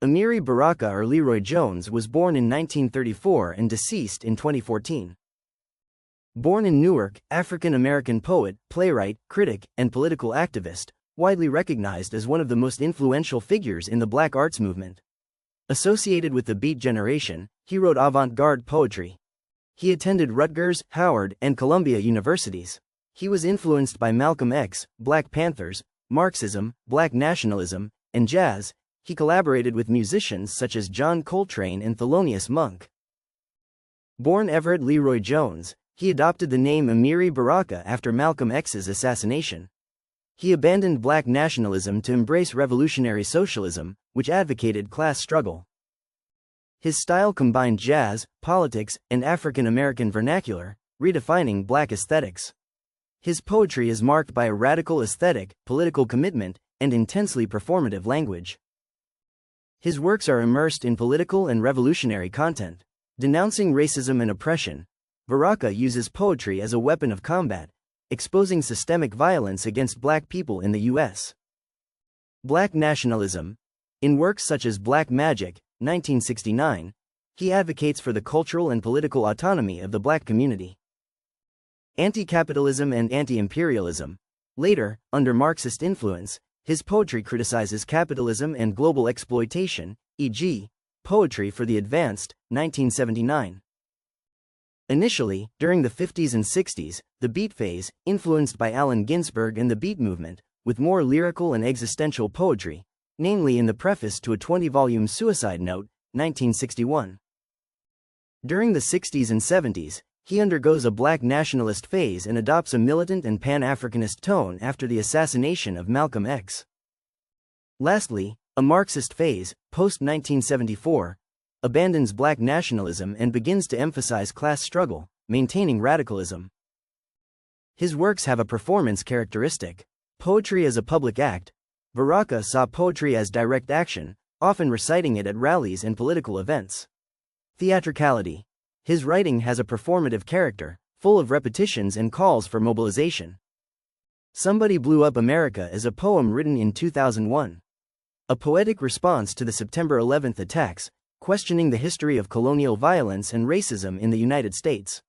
Amiri Baraka or Leroy Jones was born in 1934 and deceased in 2014. Born in Newark, African-American poet, playwright, critic, and political activist, widely recognized as one of the most influential figures in the Black arts movement. Associated with the Beat generation, he wrote avant-garde poetry. He attended Rutgers, Howard, and Columbia universities. He was influenced by Malcolm X, Black Panthers, Marxism, Black nationalism, and jazz. He collaborated with musicians such as John Coltrane and Thelonious Monk. Born Everett Leroy Jones, he adopted the name Amiri Baraka after Malcolm X's assassination. He abandoned Black nationalism to embrace revolutionary socialism, which advocated class struggle. His style combined jazz, politics, and African-American vernacular, redefining Black aesthetics. His poetry is marked by a radical aesthetic, political commitment, and intensely performative language. His works are immersed in political and revolutionary content. Denouncing racism and oppression, Baraka uses poetry as a weapon of combat, exposing systemic violence against Black people in the U.S. Black nationalism. In works such as Black Magic, 1969, he advocates for the cultural and political autonomy of the Black community. Anti-capitalism and anti-imperialism. Later, under Marxist influence, his poetry criticizes capitalism and global exploitation, e.g., Poetry for the Advanced, 1979. Initially, during the 50s and 60s, the Beat phase, influenced by Allen Ginsberg and the Beat movement, with more lyrical and existential poetry, namely in the preface to a 20-volume Suicide Note, 1961. During the 60s and 70s, he undergoes a Black nationalist phase and adopts a militant and Pan-Africanist tone after the assassination of Malcolm X. Lastly, a Marxist phase, post-1974, abandons Black nationalism and begins to emphasize class struggle, maintaining radicalism. His works have a performance characteristic. Poetry as a public act. Baraka saw poetry as direct action, often reciting it at rallies and political events. Theatricality. His writing has a performative character, full of repetitions and calls for mobilization. Somebody Blew Up America is a poem written in 2001. A poetic response to the September 11th attacks, questioning the history of colonial violence and racism in the United States.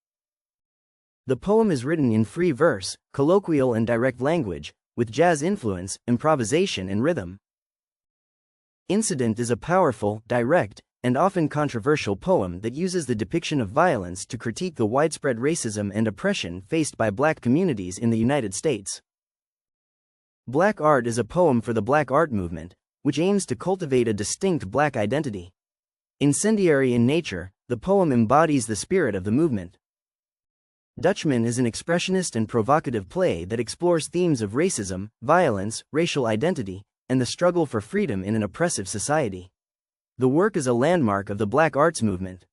The poem is written in free verse, colloquial and direct language, with jazz influence, improvisation and rhythm. Incident is a powerful, direct, and often controversial poem that uses the depiction of violence to critique the widespread racism and oppression faced by Black communities in the United States. Black Art is a poem for the Black art movement, which aims to cultivate a distinct Black identity. Incendiary in nature, the poem embodies the spirit of the movement. Dutchman is an expressionist and provocative play that explores themes of racism, violence, racial identity, and the struggle for freedom in an oppressive society. The work is a landmark of the Black arts movement.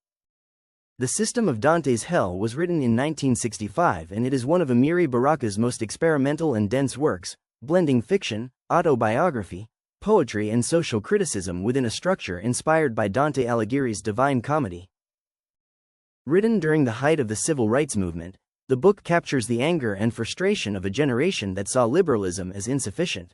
The System of Dante's Hell was written in 1965 and it is one of Amiri Baraka's most experimental and dense works, blending fiction, autobiography, poetry and social criticism within a structure inspired by Dante Alighieri's Divine Comedy. Written during the height of the civil rights movement, the book captures the anger and frustration of a generation that saw liberalism as insufficient.